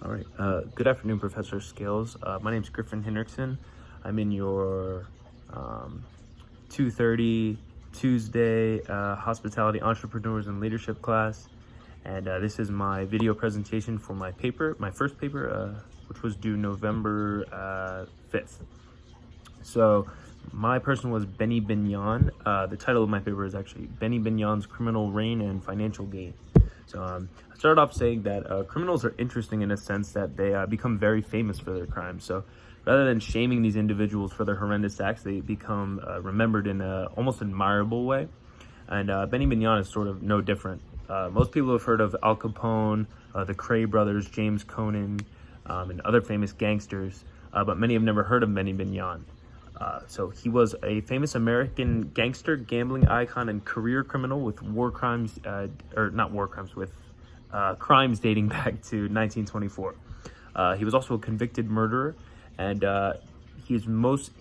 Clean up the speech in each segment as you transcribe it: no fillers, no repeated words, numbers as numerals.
All right. Good afternoon, Professor Scales. My name's Griffin Hendrickson. I'm in your 2:30 Tuesday Hospitality Entrepreneurs and Leadership class, and this is my video presentation for my paper, my first paper, which was due November 5th. So my person was Benny Binion. The title of my paper is actually Benny Binion's Criminal Reign and Financial Gain. So I started off saying that criminals are interesting in a sense that they become very famous for their crimes. So rather than shaming these individuals for their horrendous acts, they become remembered in an almost admirable way. And Benny Binion is sort of no different. Most people have heard of Al Capone, the Cray brothers, James Conan, and other famous gangsters, but many have never heard of Benny Binion. So he was a famous American gangster, gambling icon, and career criminal with crimes dating back to 1924. He was also a convicted murderer, and he is most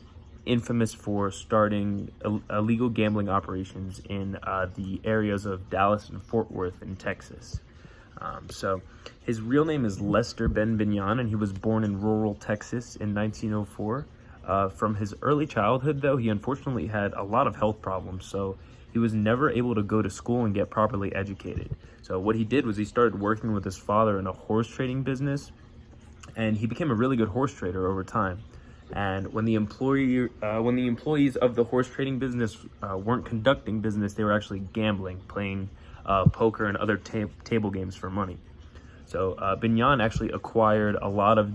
infamous for starting illegal gambling operations in the areas of Dallas and Fort Worth in Texas. So his real name is Lester Ben Binion, and he was born in rural Texas in 1904. From his early childhood, though, he unfortunately had a lot of health problems, so he was never able to go to school and get properly educated. So what he did was he started working with his father in a horse trading business, and he became a really good horse trader over time. And when the employees of the horse trading business weren't conducting business, they were actually gambling, playing poker and other table games for money. So Binion actually acquired a lot of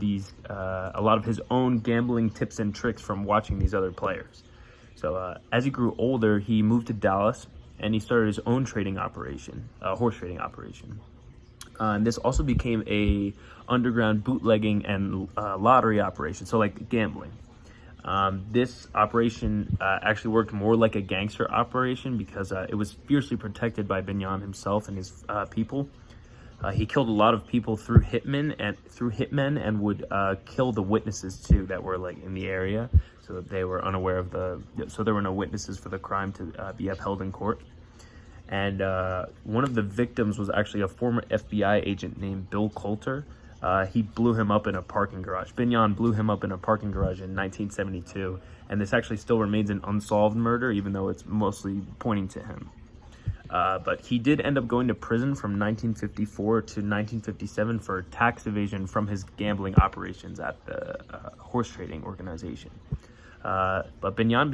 his own gambling tips and tricks from watching these other players. So as he grew older, he moved to Dallas and he started his own trading operation, horse trading operation. And this also became a underground bootlegging and lottery operation, so like gambling. This operation actually worked more like a gangster operation because it was fiercely protected by Binion himself and his people. He killed a lot of people through hitmen and would kill the witnesses too that were like in the area, so that they were unaware of so there were no witnesses for the crime to be upheld in court. And one of the victims was actually a former FBI agent named Bill Coulter. He blew him up in a parking garage. Binion blew him up in a parking garage in 1972, and this actually still remains an unsolved murder, even though it's mostly pointing to him. But he did end up going to prison from 1954 to 1957 for tax evasion from his gambling operations at the horse trading organization. But Binion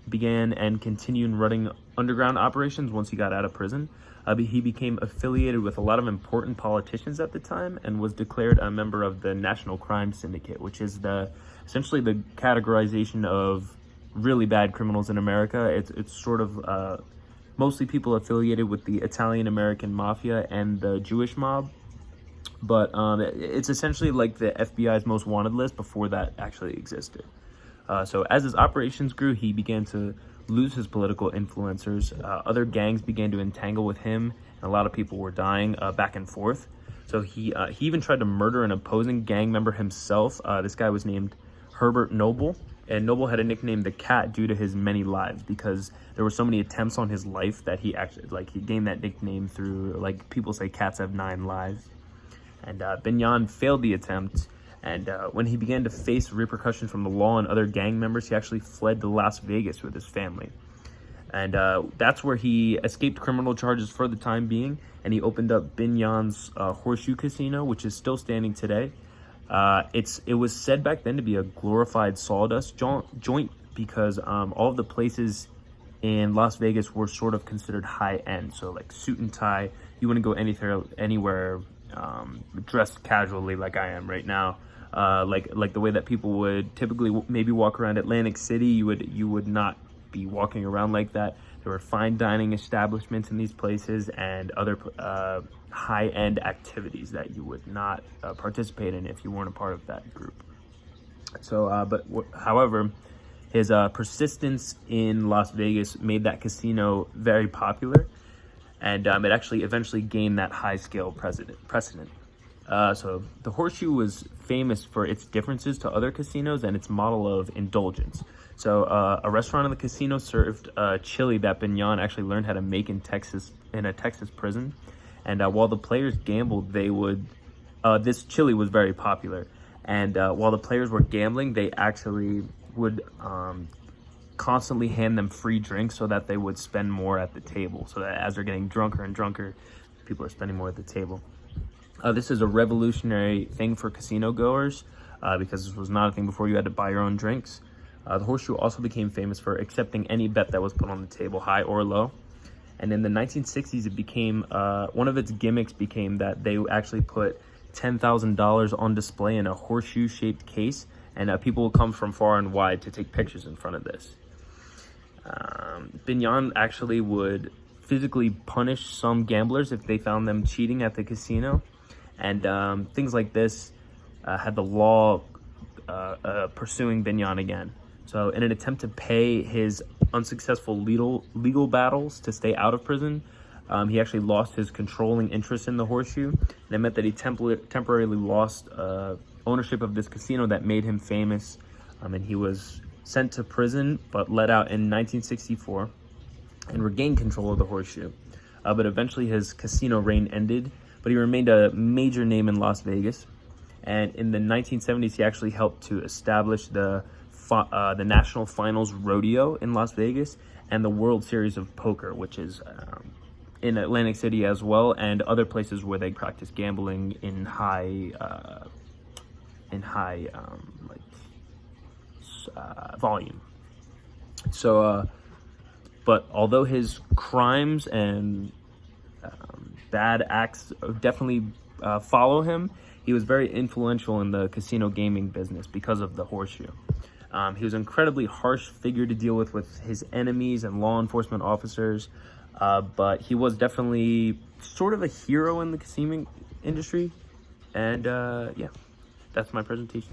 began and continued running underground operations once he got out of prison. He became affiliated with a lot of important politicians at the time and was declared a member of the National Crime Syndicate, which is essentially the categorization of really bad criminals in America. It's sort of mostly people affiliated with the Italian-American mafia and the Jewish mob. But it's essentially like the FBI's most wanted list before that actually existed. So as his operations grew, he began to lose his political influencers. Other gangs began to entangle with him, and a lot of people were dying back and forth. So he even tried to murder an opposing gang member himself. This guy was named Herbert Noble. And Noble had a nickname, the Cat, due to his many lives, because there were so many attempts on his life that he gained that nickname through, like, people say cats have 9 lives. And Binion failed the attempt, and when he began to face repercussions from the law and other gang members, he actually fled to Las Vegas with his family. And that's where he escaped criminal charges for the time being, and he opened up Binion's Horseshoe Casino, which is still standing today. It was said back then to be a glorified sawdust joint because all of the places in Las Vegas were sort of considered high end. So like suit and tie, you wouldn't go anywhere dressed casually like I am right now. Like the way that people would typically maybe walk around Atlantic City, you would not be walking around like that. There were fine dining establishments in these places and other high-end activities that you would not participate in if you weren't a part of that group. So, however, his persistence in Las Vegas made that casino very popular, and it actually eventually gained that high-scale precedent. So the Horseshoe was famous for its differences to other casinos and its model of indulgence. So a restaurant in the casino served chili that Binion actually learned how to make in a Texas prison. And while the players gambled, they would this chili was very popular. And while the players were gambling, they actually would constantly hand them free drinks so that they would spend more at the table. So that as they're getting drunker and drunker, people are spending more at the table. This is a revolutionary thing for casino goers because this was not a thing before. You had to buy your own drinks. The horseshoe also became famous for accepting any bet that was put on the table, high or low. And in the 1960s, it became one of its gimmicks became that they actually put $10,000 on display in a horseshoe-shaped case, and people will come from far and wide to take pictures in front of this. Binion actually would physically punish some gamblers if they found them cheating at the casino, and things like this had the law pursuing Binion again. So in an attempt to pay his unsuccessful legal battles to stay out of prison, he actually lost his controlling interest in the horseshoe, and it meant that he temporarily lost ownership of this casino that made him famous, and he was sent to prison but let out in 1964 and regained control of the horseshoe. But eventually his casino reign ended, but he remained a major name in Las Vegas. And in the 1970s, he actually helped to establish the National Finals Rodeo in Las Vegas and the World Series of Poker, which is in Atlantic City as well, and other places where they practice gambling in high volume. So, but although his crimes and bad acts definitely follow him, he was very influential in the casino gaming business because of the horseshoe. He was an incredibly harsh figure to deal with his enemies and law enforcement officers, but he was definitely sort of a hero in the casino industry. And yeah, that's my presentation.